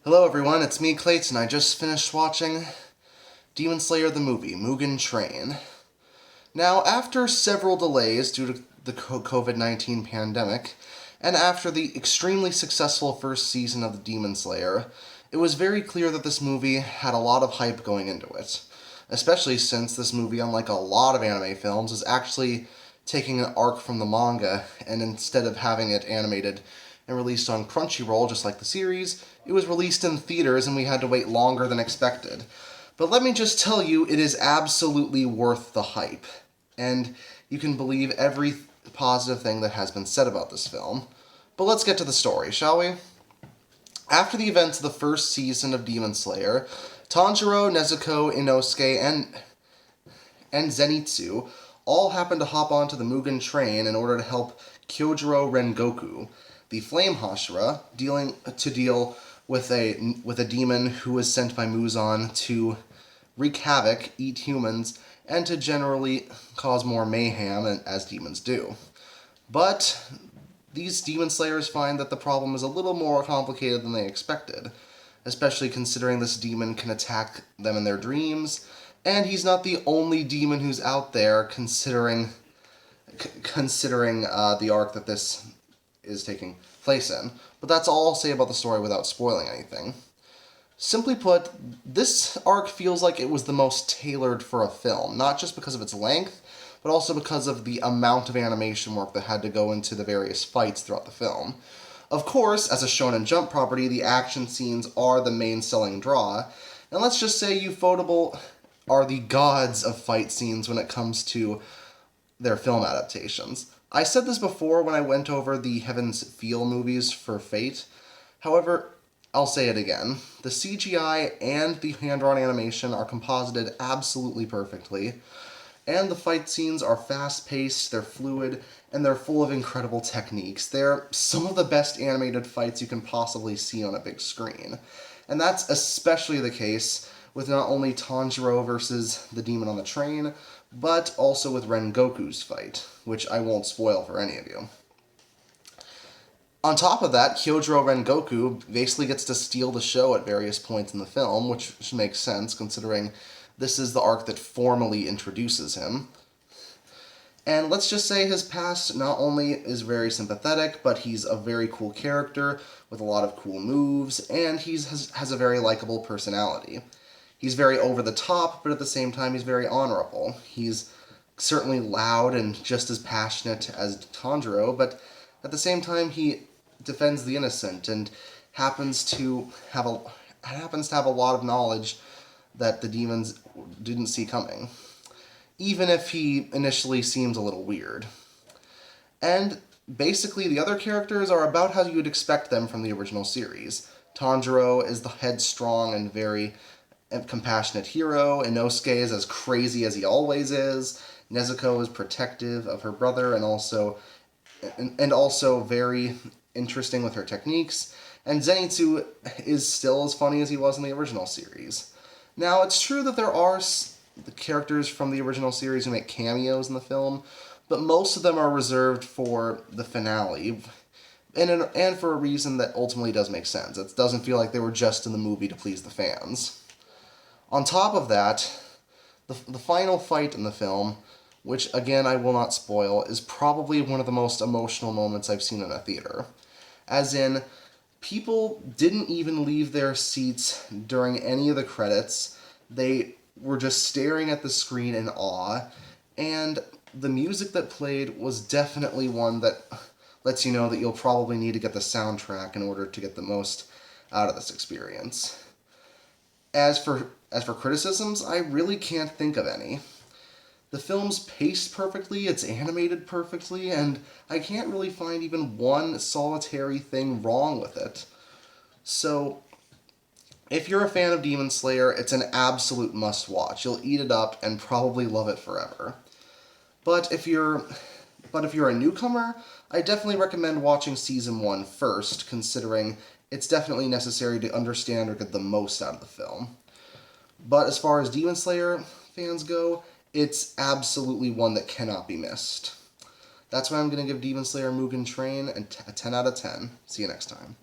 Hello everyone, it's me Clayton. I just finished watching Demon Slayer the movie, Mugen Train. Now, after several delays due to the COVID-19 pandemic, and after the extremely successful first season of the Demon Slayer, it was very clear that this movie had a lot of hype going into it. Especially since this movie, unlike a lot of anime films, is actually taking an arc from the manga, and instead of having it animated and released on Crunchyroll, just like the series, it was released in theaters and we had to wait longer than expected. But let me just tell you, it is absolutely worth the hype. And you can believe every positive thing that has been said about this film. But let's get to the story, shall we? After the events of the first season of Demon Slayer, Tanjiro, Nezuko, Inosuke, and Zenitsu all happen to hop onto the Mugen Train in order to help Kyojuro Rengoku, the Flame Hashira, deal with a demon who was sent by Muzan to wreak havoc, eat humans, and to generally cause more mayhem, as demons do. But these demon slayers find that the problem is a little more complicated than they expected, especially considering this demon can attack them in their dreams, and he's not the only demon who's out there, considering the arc that this is taking place in. But that's all I'll say about the story without spoiling anything. Simply put, this arc feels like it was the most tailored for a film, not just because of its length, but also because of the amount of animation work that had to go into the various fights throughout the film. Of course, as a Shonen Jump property, the action scenes are the main selling draw, and let's just say Ufotable are the gods of fight scenes when it comes to their film adaptations. I said this before when I went over the Heaven's Feel movies for Fate. However, I'll say it again. The CGI and the hand-drawn animation are composited absolutely perfectly, and the fight scenes are fast-paced, they're fluid, and they're full of incredible techniques. They're some of the best animated fights you can possibly see on a big screen. And that's especially the case with not only Tanjiro versus the demon on the train, but also with Rengoku's fight, which I won't spoil for any of you. On top of that, Kyojuro Rengoku basically gets to steal the show at various points in the film, which makes sense considering this is the arc that formally introduces him. And let's just say his past not only is very sympathetic, but he's a very cool character with a lot of cool moves, and he has a very likable personality. He's very over the top, but at the same time he's very honorable. He's certainly loud and just as passionate as Tanjiro, but at the same time he defends the innocent and happens to have a lot of knowledge that the demons didn't see coming, even if he initially seems a little weird. And basically the other characters are about how you'd expect them from the original series. Tanjiro is the headstrong and very compassionate hero. Inosuke is as crazy as he always is. Nezuko is protective of her brother and also very interesting with her techniques. And Zenitsu is still as funny as he was in the original series. Now, it's true that there are the characters from the original series who make cameos in the film, but most of them are reserved for the finale, and for a reason that ultimately does make sense. It doesn't feel like they were just in the movie to please the fans. On top of that, the final fight in the film, which again I will not spoil, is probably one of the most emotional moments I've seen in a theater. As in, people didn't even leave their seats during any of the credits. They were just staring at the screen in awe, and the music that played was definitely one that lets you know that you'll probably need to get the soundtrack in order to get the most out of this experience. As for criticisms, I really can't think of any. The film's paced perfectly, it's animated perfectly, and I can't really find even one solitary thing wrong with it. So, if you're a fan of Demon Slayer, it's an absolute must-watch. You'll eat it up and probably love it forever. But if you're a newcomer, I definitely recommend watching Season 1 first, considering it's definitely necessary to understand or get the most out of the film. But as far as Demon Slayer fans go, it's absolutely one that cannot be missed. That's why I'm going to give Demon Slayer Mugen Train a 10 out of 10. See you next time.